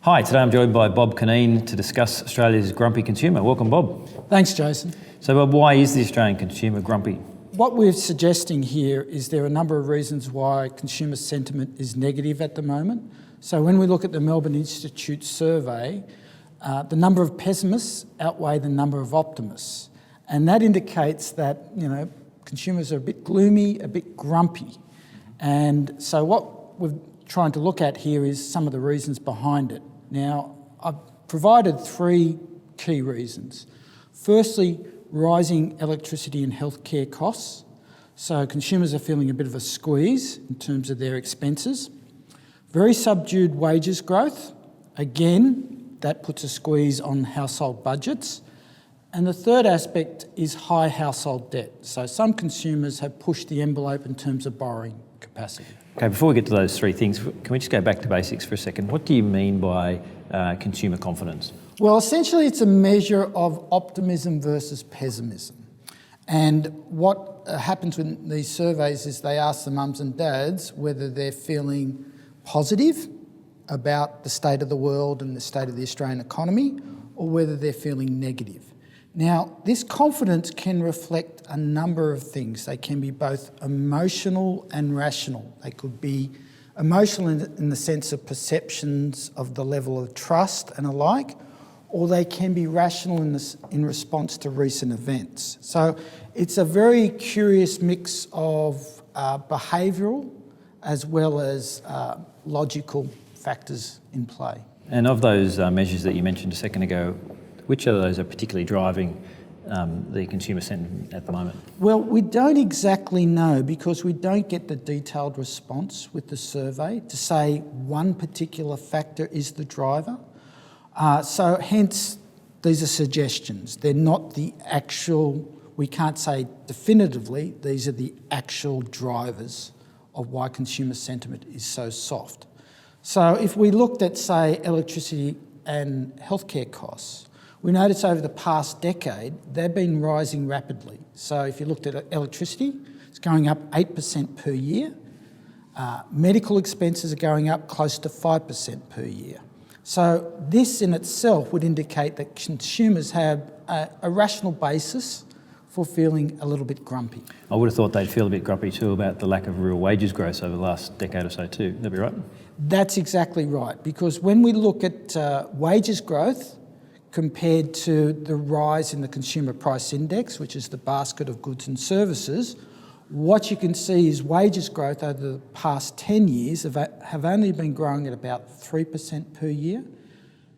Hi, today I'm joined by Bob Cunneen to discuss Australia's grumpy consumer. Welcome, Bob. Thanks, Jason. So, Bob, why is the Australian consumer grumpy? What we're suggesting here is there are a number of reasons why consumer sentiment is negative at the moment. So when we look at the Melbourne Institute survey, the number of pessimists outweigh the number of optimists. And that indicates that, consumers are a bit gloomy, a bit grumpy. And so what we're trying to look at here is some of the reasons behind it. Now, I've provided three key reasons. Firstly, rising electricity and healthcare costs. So consumers are feeling a bit of a squeeze in terms of their expenses. Very subdued wages growth. Again, that puts a squeeze on household budgets. And the third aspect is high household debt. So some consumers have pushed the envelope in terms of borrowing capacity. Okay, before we get to those three things, can we just go back to basics for a second? What do you mean by consumer confidence? Well, essentially it's a measure of optimism versus pessimism. And what happens with these surveys is they ask the mums and dads whether they're feeling positive about the state of the world and the state of the Australian economy, or whether they're feeling negative. Now, this confidence can reflect a number of things. They can be both emotional and rational. They could be emotional in the sense of perceptions of the level of trust and alike, or they can be rational in response to recent events. So it's a very curious mix of behavioural as well as logical factors in play. And of those measures that you mentioned a second ago, which of those are particularly driving the consumer sentiment at the moment? Well, we don't exactly know because we don't get the detailed response with the survey to say one particular factor is the driver. So hence, these are suggestions. They're not the actual, we can't say definitively, these are the actual drivers of why consumer sentiment is so soft. So if we looked at, say, electricity and healthcare costs, we notice over the past decade, they've been rising rapidly. So if you looked at electricity, it's going up 8% per year. Medical expenses are going up close to 5% per year. So this in itself would indicate that consumers have a rational basis for feeling a little bit grumpy. I would have thought they'd feel a bit grumpy too about the lack of real wages growth over the last decade or so too. That'd be right? That's exactly right, because when we look at wages growth compared to the rise in the Consumer Price Index, which is the basket of goods and services, what you can see is wages growth over the past 10 years have only been growing at about 3% per year,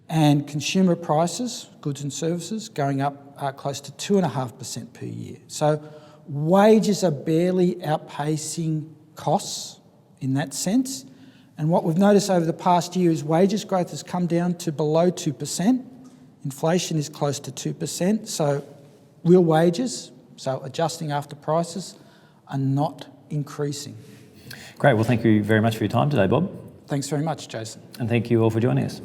and consumer prices, goods and services, going up close to 2.5% per year. So wages are barely outpacing costs in that sense. And what we've noticed over the past year is wages growth has come down to below 2%. Inflation is close to 2%. So real wages, so adjusting after prices, are not increasing. Great. Well, thank you very much for your time today, Bob. Thanks very much, Jason. And thank you all for joining us.